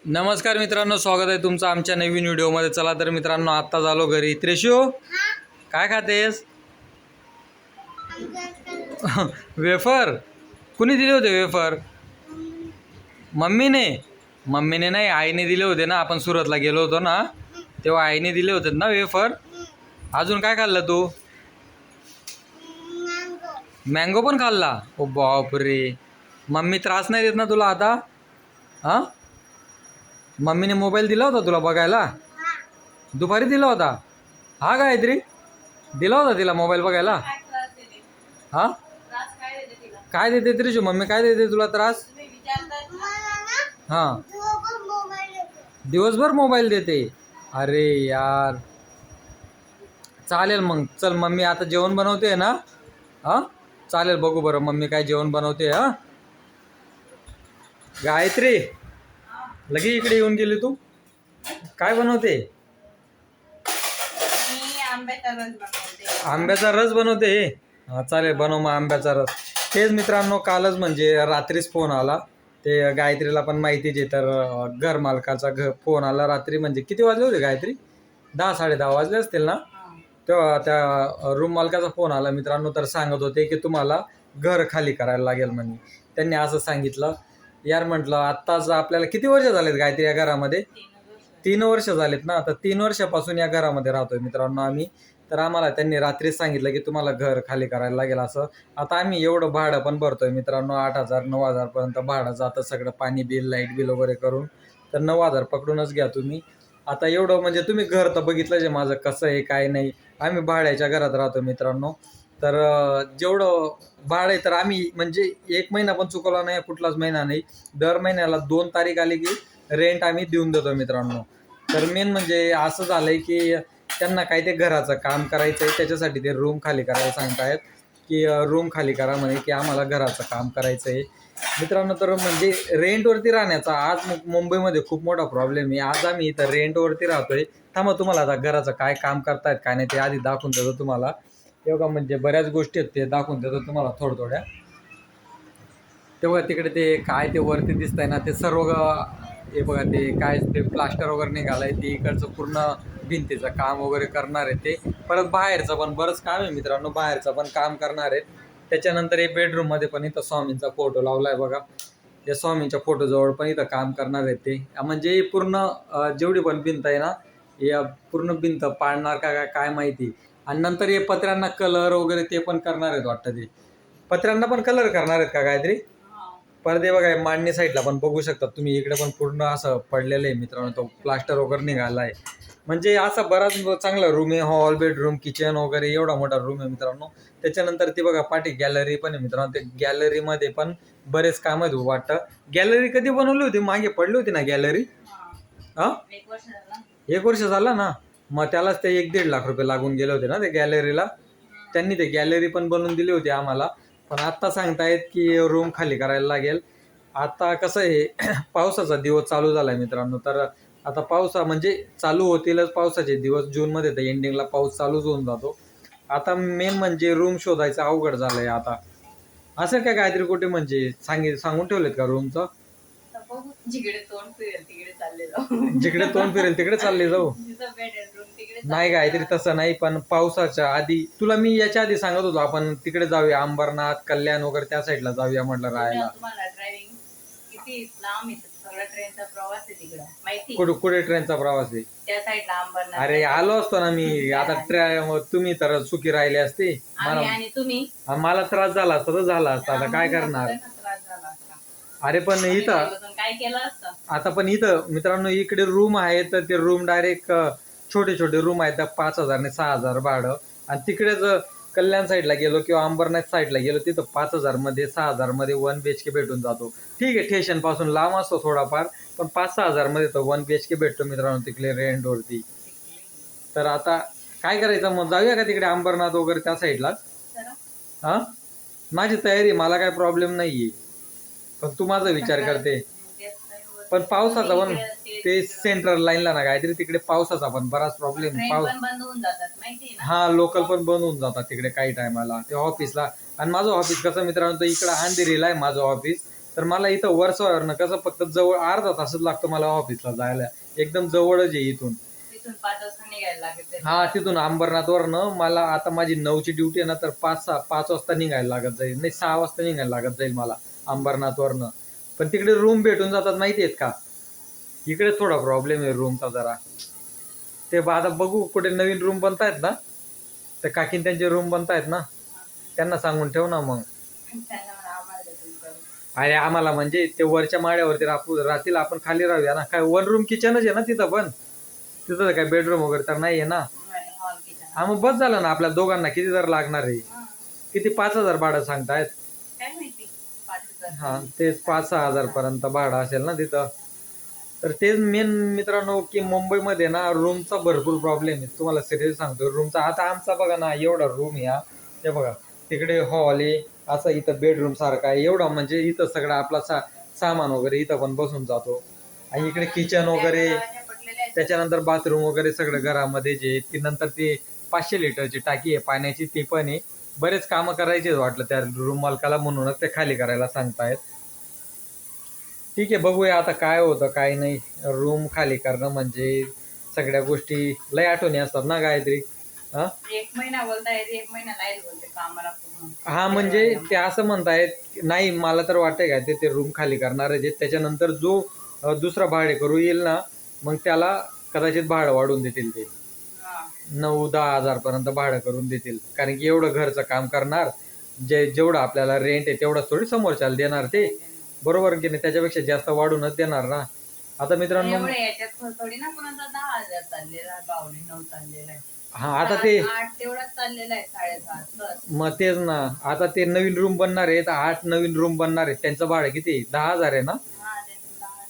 नमस्कार मित्रांनो, स्वागत आहे तुमचं आमच्या नवीन व्हिडिओमध्ये. चला तर मित्रांनो, आत्ता झालो घरी. त्रिशू, काय खातेस? वेफर? कुणी दिले होते वेफर? मम्मीने? मम्मीने नाही, आईने दिले होते ना. आपण सुरतला गेलो होतो ना, तेव्हा आईने दिले होते ना वेफर. अजून काय खाल्लं तू? मँगो पण खाल्ला? ओ बापरे. मम्मी त्रास नाही देत ना तुला आता? हां, मम्मीने मोबाईल दिला होता तुला बघायला? दुपारी दिला होता? हा, गायत्री दिला होता तिला मोबाईल बघायला? हा, काय देते त्रिशू? मम्मी काय देते तुला त्रास? हा, दिवसभर मोबाईल देते? अरे यार, चालेल मग. चल, मम्मी आता जेवण बनवते ना. हा, चालेल, बघू बरं मम्मी काय जेवण बनवते. हा, गायत्री, लगे इकडे येऊन गेली तू. काय बनवते? आंब्याचा रस बनवते. हा, चालेल, बनव मग आंब्याचा रस. तेच मित्रांनो, कालच म्हणजे रात्रीच फोन आला. ते गायत्रीला पण माहितीच आहे. तर घर मालकाचा फोन आला रात्री. म्हणजे किती वाजले होते गायत्री? 10-10:30 वाजले असतील ना. तेव्हा त्या रूम मालकाचा फोन आला मित्रांनो. तर सांगत होते की तुम्हाला घर खाली करायला लागेल म्हणे. त्यांनी असं सांगितलं. यार म्हटलं, आत्ताच आपल्याला किती वर्ष झालेत गायत्री या घरामध्ये? 3 वर्ष झालेत ना. तर 3 वर्षापासून या घरामध्ये राहतोय मित्रांनो आम्ही. तर आम्हाला त्यांनी रात्रीच सांगितलं की तुम्हाला घर खाली करायला लागेल असं. आता आम्ही एवढं भाडं पण भरतोय मित्रांनो, 8,000-9,000 पर्यंत भाडं जातं सगळं, पाणी बिल, लाईट बिल वगैरे करून. तर 9,000 पकडूनच घ्या तुम्ही. आता एवढं म्हणजे तुम्ही घर तर बघितलं जे माझं कसं आहे काय नाही. आम्ही भाड्याच्या घरात राहतो मित्रांनो. तर जेवढं भाडं आहे तर आम्ही म्हणजे 1 महिना पण चुकवला नाही, कुठलाच महिना नाही. दर महिन्याला 2 तारीख आली की रेंट आम्ही देऊन देतो मित्रांनो. तर मेन म्हणजे असं झालंय की त्यांना काय ते घराचं काम करायचं आहे, त्याच्यासाठी ते रूम खाली करायला सांगतायत की रूम खाली करा म्हणे, की आम्हाला घराचं काम करायचं आहे मित्रांनो. तर म्हणजे रेंटवरती राहण्याचा आज मुंबईमध्ये खूप मोठा प्रॉब्लेम आहे. आज आम्ही इथं रेंटवरती राहतोय. थांबा, तुम्हाला आता घराचं काय काम करतायत काय नाही ते आधी दाखवून देतो तुम्हाला. तेव्हा म्हणजे बऱ्याच गोष्टी आहेत ते दाखवून देतो तुम्हाला थोड्या. तेव्हा तिकडे ते काय ते वरती दिसतंय ना, ते सर्व हे बघा, ते काय ते प्लास्टर वगैरे निघालंय. ते इकडचं पूर्ण भिंतीचं काम वगैरे करणार आहे ते. परत बाहेरचं पण बरंच काम आहे मित्रांनो, बाहेरचं पण काम करणार आहेत. त्याच्यानंतर हे बेडरूममध्ये पण इथं स्वामींचा फोटो लावलाय बघा. या स्वामींच्या फोटोजवळ पण इथं काम करणार आहेत ते. म्हणजे पूर्ण जेवढी पण भिंत आहे ना, या पूर्ण भिंत पाडणार का काय माहिती. आणि नंतर हे पत्र्यांना कलर वगैरे ते पण करणार आहेत वाटतं. ते पत्र्यांना पण कलर करणार आहेत का काहीतरी? पडदे बघा, मांडणी साईडला पण बघू शकता तुम्ही. इकडे पण पूर्ण असं पडलेलं आहे मित्रांनो, तो प्लास्टर वगैरे निघाला आहे. म्हणजे असा बराच चांगला रूम आहे. हॉल, बेडरूम, किचन वगैरे एवढा मोठा रूम आहे मित्रांनो. त्याच्यानंतर ती बघा पाठी गॅलरी पण आहे मित्रांनो. ते गॅलरीमध्ये पण बरेच काम आहेत वाटतं. गॅलरी कधी बनवली होती? मागे पडली होती ना गॅलरी? हा, 1 वर्ष झालं ना. मग त्यालाच ते 1-1.5 लाख रुपये लागून गेले होते ना ते गॅलरीला. त्यांनी ते गॅलरी पण बनवून दिली होती आम्हाला. पण आत्ता सांगतायत की रूम खाली करायला लागेल. आता कसं आहे पावसाचा दिवस चालू झाला आहे मित्रांनो. तर आता म्हणजे चालू होतीलच पावसाचे दिवस. जूनमध्ये तर एंडिंगला पाऊस चालूच होऊन जातो. आता मेन म्हणजे रूम शोधायचं अवघड झालं आहे आता. असं काय काहीतरी कुठे म्हणजे सांगून ठेवलेत का रूमचं? जिकडे तोंड फिरेल तिकडे चालले जाऊ. नाही काहीतरी तसं नाही. पण पावसाच्या आधी तुला मी याच्या आधी सांगत होतो आपण तिकडे जाऊया, अंबरनाथ, कल्याण वगैरे त्या साईडला जाऊया म्हटलं राहायला. कुठे ट्रेनचा प्रवास आहे? अरे आलो असतो ना मी. आता तुम्ही तर सुखी राहिले असते. मला त्रास झाला असता तर झाला असता. आता काय करणार? अरे पण इथं काय केलं असतं आता. पण इथं मित्रांनो इकडे रूम आहे तर ते रूम डायरेक्ट छोटे छोटे रूम आहेत. 5,000 ने 6,000 भाडं. आणि तिकडेच कल्याण साईडला गेलो किंवा अंबरनाथ साईडला गेलो तिथं 5,000 मध्ये 6,000 मध्ये 1 BHK भेटून जातो. ठीक आहे, स्टेशन पासून लांब असतो थोडाफार, पण 5-6 हजार मध्ये तर 1 BHK भेटतो मित्रांनो तिकडे रेंटवरती. तर आता काय करायचं मग? जाऊया का तिकडे अंबरनाथ वगैरे त्या साईडलाच? हा, माझी तयारी, मला काय प्रॉब्लेम नाहीये. पण तू माझा विचार करते. पण पावसाचा पण ते सेंट्रल लाईनला ना काहीतरी तिकडे पावसाचा पण बराच प्रॉब्लेम. हा, लोकल पण बंद होऊन जातात तिकडे काही टायमाला ते ऑफिसला. आणि माझं ऑफिस कसं मित्रांनो, तर इकडं अंधेरीला आहे माझं ऑफिस. तर मला इथं वर्सोवरनं कसं फक्त जवळ अर्धा तासच लागतो मला ऑफिसला जायला, एकदम जवळच आहे इथून. तिथून 5 वाजता निघायला लागेल. हा, तिथून अंबरनाथवरनं मला आता माझी 9ची ड्युटी आहे ना, तर 5 वाजता निघायला लागत जाईल, नाही 6 वाजता निघायला लागत जाईल मला अंबरनाथवरनं. पण तिकडे रूम भेटून जातात माहिती आहेत का. इकडे थोडा प्रॉब्लेम आहे रूमचा जरा. ते आता बघू कुठे नवीन रूम बनतायत ना, तर काकीन त्यांचे रूम बनतायत ना, त्यांना सांगून ठेव ना मग. त्यांना म्हणा आम्हाला देतील करून. अरे आम्हाला म्हणजे ते वरच्या माळ्यावरती राहतील, आपण खाली राहूया ना. काय 1 रूम किचनच आहे ना तिथं, पण तिथं तर काय बेडरूम वगैरे तर नाही आहे ना. Hall kitchen. हा, मग बस झालं ना आपल्या दोघांना. किती जर लागणार आहे, किती 5,000 भाडं सांगतायत. काय माहिती 5,000. हा, तेच 5-6 हजार पर्यंत भाडं असेल ना तिथं. तर तेच मेन मित्रांनो, की मुंबईमध्ये ना रूमचा भरपूर प्रॉब्लेम आहे. तुम्हाला सिरियस सांगतो रूमचा. आता आमचा बघा ना, एवढा रूम या, ते बघा तिकडे हॉल आहे, असं इथं बेडरूम सारखा आहे एवढा, म्हणजे इथं सगळं आपला सामान वगैरे इथं पण बसून जातो. आणि इकडे किचन वगैरे, त्याच्यानंतर बाथरूम वगैरे सगळं घरामध्ये जे. ती नंतर ती 500 लिटरची टाकी आहे पाण्याची, ती पण आहे. बरेच कामं करायचे वाटलं त्या रूम मालकाला, म्हणूनच ते खाली करायला सांगतायत. ठीक आहे, बघूया आता काय होतं काय नाही. रूम खाली करणं म्हणजे सगळ्या गोष्टी लय आठवणी असतात ना गायत्री. हा, 1 महिना बोलताय, 1 महिना नाही बोलते कामाला पूर्ण. हा, म्हणजे ते असं म्हणतायत नाही, मला तर वाटतंय काय ते रूम खाली करणार आहे. त्याच्यानंतर जो दुसरा भाडे करू येईल ना, मग त्याला कदाचित भाडं वाढून देतील ते. 9-10 हजार पर्यंत भाडं करून देतील. कारण की एवढं घरचं काम करणार, जेवढं आपल्याला रेंट आहे तेवढं थोडी समोरच्याला देणार ते, बरोबर की नाही. त्याच्यापेक्षा जास्त वाढूनच देणार ना. आता मित्रांनो, एवढे याच्यात थोडी ना कोणाचा 10,000 चाललेला आहे, पावणे 9 चाललेला आहे. हा, आता ते 8 तेवढाच चाललेला आहे, 7.5 बस. मग तेच ना. आता ते नवीन रूम बनणार आहेत, 8 नवीन रूम बनणार आहेत. त्यांचं भाडं किती, 10,000 आहे ना.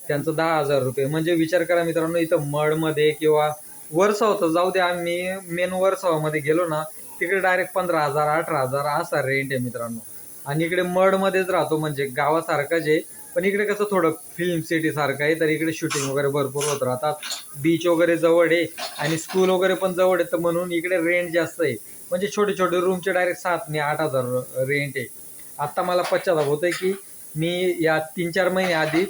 त्यांचं 10,000 रुपये. म्हणजे विचार करा मित्रांनो, इथं मडमध्ये किंवा वर्सोवा जाऊ दे, आम्ही मेन वर्सोवामध्ये गेलो ना, तिकडे डायरेक्ट 15,000 18,000 असा रेंट आहे मित्रांनो. आणि इकडे मडमध्येच राहतो, म्हणजे गावासारखंच आहे. पण इकडे कसं थोडं फिल्म सिटी सारखं आहे, तर इकडे शूटिंग वगैरे भरपूर होत राहतात. बीच वगैरे जवळ आहे आणि स्कूल वगैरे पण जवळ आहे, तर म्हणून इकडे रेंट जास्त आहे. म्हणजे छोटे छोटे रूमचे डायरेक्ट 7 आणि 8,000 रेंट आहे. आत्ता मला पश्चाताप होतंय की मी या 3-4 महिने आधी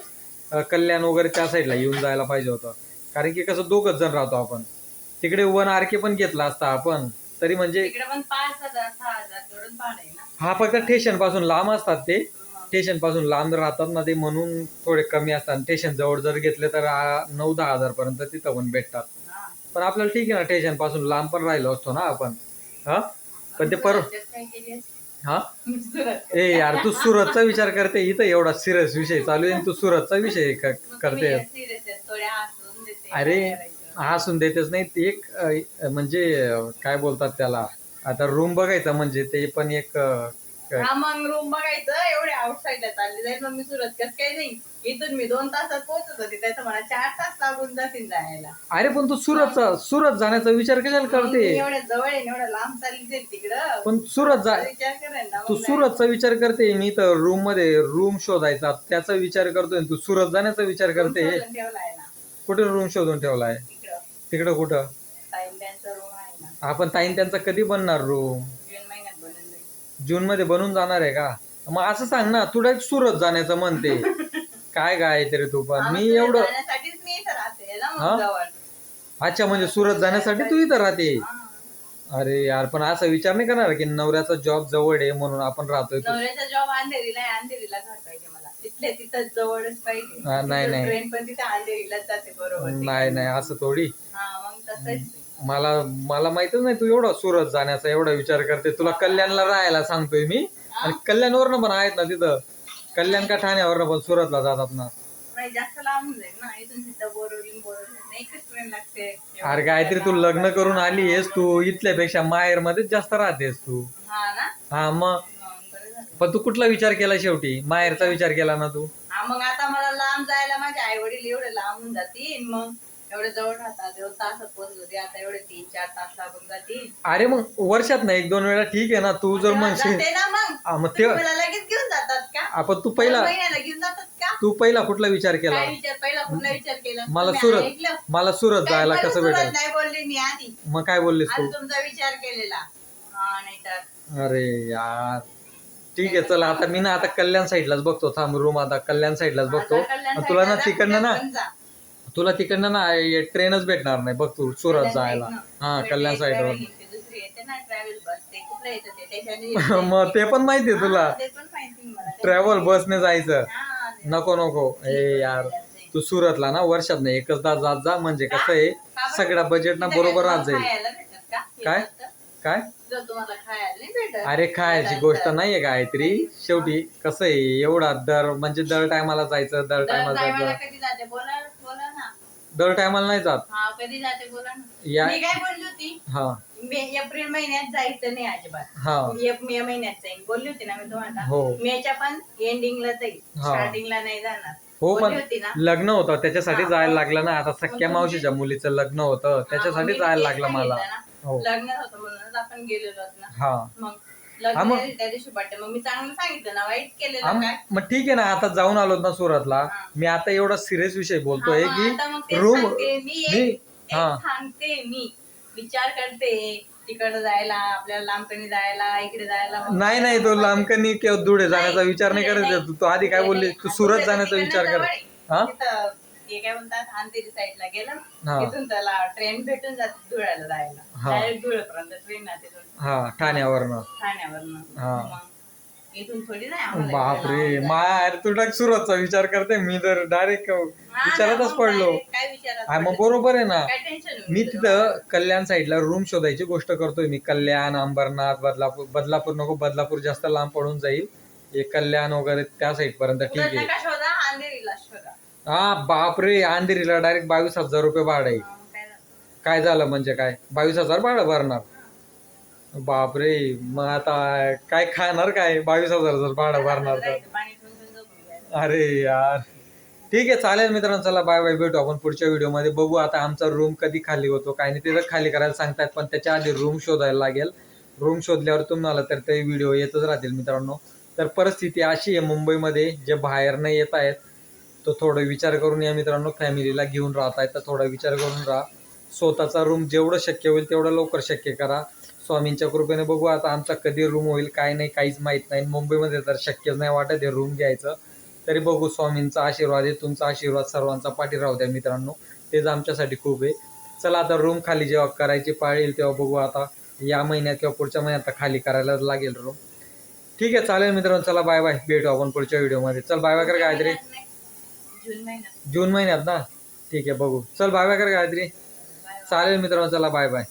कल्याण वगैरे त्या साईडला येऊन जायला पाहिजे होतं. कारण की कसं 2घच जण राहतो आपण. तिकडे 1 RK पण घेतला असता आपण तरी, म्हणजे इकडे पण 5,000 6,000 तेवढंच भाडं आहे ना. हा, फक्त स्टेशन पासून लांब असतात ते. स्टेशन पासून लांब राहतात ना ते, म्हणून थोडे कमी असतात. स्टेशन जवळ जर घेतले तर 9-10 हजार पर्यंत तिथं पण भेटतात. पण आपल्याला ठीक आहे ना, स्टेशन पासून लांब पण राहिलो असतो ना आपण. हा, पण ते काय केली हा, सुरत. ए यार, तू सुरतचा विचार करते. इथं एवढा सिरियस विषय चालू आहे, तू सुरतचा विषय करते. थोड्या हसून देते. अरे हसून देतेच नाही ते. एक म्हणजे काय बोलतात त्याला, आता रूम बघायचा म्हणजे ते पण एक हा, मग रूम बघायचं. एवढे आउटसाईडला चालले जाईल, मग मी सुरत कसं काही नाही. इथून मी 2 तासात पोहोचत होते, त्याचं मला 4 तास लागून जातील जायला. अरे पण तू सुरत जाण्याचा विचार कशाला करते. एवढ्या जवळ आहे, एवढं लांब चालली जाईल तिकडं. पण विचार करेन ना. तू सुरतचा विचार करते, मी तर रूम मध्ये रूम शोधायचा त्याचा विचार करतोय, तू सुरत जाण्याचा विचार करते. ठेवलाय ना कुठे रूम शोधून ठेवलाय. तिकडं कुठं. त्यांचा रूम आहे ना. आपण ताईन त्यांचा कधी बनणार रूम. जून महिन्यात बनून जाईल. जून मध्ये बनून जाणार आहे का. मग असं सांग ना, तू डायरेक्ट सुरत जाण्याचं म्हणते. काय तरी तू पण. मी एवढं जाण्यासाठीच मी इथं राहते ना, मग जवळ. अच्छा, म्हणजे सुरत जाण्यासाठी तू इथं राहते. अरे यार, पण असा विचार नाही करणार की नवऱ्याचा जॉब जवळ आहे म्हणून आपण राहतोय. नवऱ्याचा जॉब अंधेरीला आहे, अंधेरीला घर पाहिजे मला. तिथल्या तिथं जवळच पाहिजे. नाही. ट्रेन पण तिथे अंधेरीलाच जाते बरोबर. नाही असं थोडी. हा, मग तसंच. मला माहितच नाही तू एवढा सुरत जाण्याचा एवढा विचार करते. तुला कल्याणला राहायला सांगतोय मी, आणि कल्याणवरनं पण आहेत ना तिथं. कल्याण का ठाण्यावरनं पण सुरतला जातात ना. नाही, जास्त लांब जाईल ना इथून. तिथं बोरवली एकच ट्रेन लागते. अरे गायत्री, तू लग्न करून आली आहेस, तू इथल्यापेक्षा माहेर मध्येच जास्त राहतेस तू. हा ना. हा, मग पण तू कुठला विचार केला शेवटी. माहेरचा विचार केला ना तू. हा, मग आता मला लांब जायला माझे आई वडील एवढे लांबून जातील, मग एवढे जवळ राहतात. 2 तासात पोहोचत होते, आता एवढे 3-4 तास लागून जातील. अरे मग वर्षात ना 1-2 वेळा ठीक आहे ना. तू जर म्हणशील मग ते मला लगेच घेऊन जातात का. आपण तू पहिला महिन्याला घेऊन जातात का. तू पहिला कुठला विचार केला. पहिला कुठला विचार केला. मला सुरत जायला कसं भेटेल. नाही बोलले मी आधी. मग काय बोललीस तू. तुमचा विचार केलेला. हा, नाही तर अरे यार, ठीक आहे चला आता मी ना आता कल्याण साईडलाच बघतो थांब रूम आता कल्याण साईडलाच बघतो आणि तुला ना तिकडनं ना ट्रेनच भेटणार नाही बघ तू सुरत जायला हा कल्याण साईडवर दुसरी येते ना ट्रॅव्हल बस ते कुठलं येतं ते त्याच्याने मग ते पण माहिती आहे तुला ते पण माहिती मला ट्रॅव्हल बसने जायचं हा, नको नको ए यार तू सुरतला ना वर्षात नाही एकचदा जात जा म्हणजे कसं आहे सगळं बजेट ना बरोबर राहत जाईल खायला भेटत का काय काय जर तुम्हाला खायला नाही भेटत अरे खायची गोष्ट नाहीये गायत्री शेवटी कसं आहे एवढा दर म्हणजे दर टायमाला जायचं दर टायमाला टायमाला जायचं कधी जाते बोला बोला ना दर टायमाला नाही जात हा कधी जाते बोला ना या मी काय बोलली होती हा एप्रिल महिन्यात जायचं नाही अजिबात हा मे महिन्यात जाईल बोलली होती ना मी तुम्हाला हो मेच्या पण एंडिंगला जाईल हा. स्टार्टिंगला नाही जाणार हो बोलली पण होती ना लग्न होतं त्याच्यासाठी हा, जायला मग- लागलं ना आता सख्या मग मावशीच्या मुलीचं लग्न होतं त्याच्यासाठी मी जायला तेच लागलं मला सांगितलं ना. हो लग्न होतं म्हणूनच आपण गेलेलो ना हा मग हा, लग्न मग- त्या दिवशी बर्थडे मग मी चांगलं सांगितलं ना वाईट केलेलं आम- काय मग ठीक आहे ना आता जाऊन आलो ना सुरतला हा. मी आता एवढा सिरियस विषय बोलतोय हा, मग आता मग की तेच रूम सांगते मी हा. सांगते मी विचार करते तिकडे जायला आपल्याला लांबकणी जायला इकडे जायला मग- नाही तो लांबकनी किंवा धुळे जाण्याचा नाही, विचार नाही धुळे करायचा नाही. तू आधी काय धुळे बोलली नाही. तू हा, सुरत धुळे जाण्याचा तिकडनं विचार कर जवळ आहे. हा तिथं हे काय म्हणतात अंधेरी साईडला हा. गेलं तिथून त्याला ट्रेन भेटून जाते धुळ्याला जायला हा. डायरेक्ट धुळेपर्यंत ट्रेन ना तिथून हा ठाण्यावरनं ठाण्यावरनं हा. मग इथून थोडी नाही आम्हाला बापरे इकडे लांब मार तू टाक सुरतचा विचार करते मी तर डायरेक्ट हा, विचारातच मग पडलो direct काय विचारात हा मग पडलं? बरोबर आहे ना काय टेन्शन मी तिथं कल्याण साईडला रूम शोधायची गोष्ट करतोय मी कल्याण अंबरनाथ बदलापूर नको बदलापूर जास्त लांब पडून जाईल हे कल्याण वगैरे त्या साईड पर्यंत ठीक आहे नका शोधा अंधेरीला शोधा हा बापरे अंधेरीला डायरेक्ट 22,000 रुपये भाडं आहे मग काय झालं? काय झालं म्हणजे काय 22,000 भाडं भरणार बापरे मग आता काय खाणार काय 22,000 जर भाडं भरणार तर राहायचं, पाणी पिऊन पिऊन झोपून घ्यायचं. अरे यार ठीक आहे चालेल मित्रांनो चला बाय बाय भेटू आपण पुढच्या व्हिडिओमध्ये बघू आता आमचा रूम कधी खाली होतो काय नाही ते तर खाली करायला सांगतायत पण त्याच्या आधी रूम शोधायला लागेल रूम शोधल्यावर तुम्हाला तर ते व्हिडिओ येतच राहतील मित्रांनो तर परिस्थिती अशी आहे मुंबईमध्ये जे बाहेर नाही येत आहेत तो थोडं विचार करून या मित्रांनो फॅमिलीला घेऊन राहत आहे तर थोडा विचार करून राहा स्वतःचा रूम जेवढं शक्य होईल तेवढं लवकर शक्य करा स्वामींच्या कृपेने बघू आता आमचा कधी रूम होईल काय नाही काहीच माहीत नाही मुंबईमध्ये तर शक्यच नाही वाटत हे रूम घ्यायचं तरी बघू स्वामींचा आशीर्वाद आहे तुमचा आशीर्वाद सर्वांचा पाठी राहू द्या मित्रांनो तेच आमच्यासाठी खूप आहे चला आता रूम खाली जेव्हा करायची पाळी येईल तेव्हा बघू आता या महिन्यात किंवा पुढच्या महिन्यात खाली करायला लागेल रूम ठीक आहे चालेल मित्रांनो चला बाय बाय भेटू आपण पुढच्या व्हिडिओमध्ये चल बाय बाय कर गायत्री जून महिन्यात जून महिन्यात ना ठीक आहे बघू चल बाय बाय कर गायत्री चालेल मित्रांनो चला बाय बाय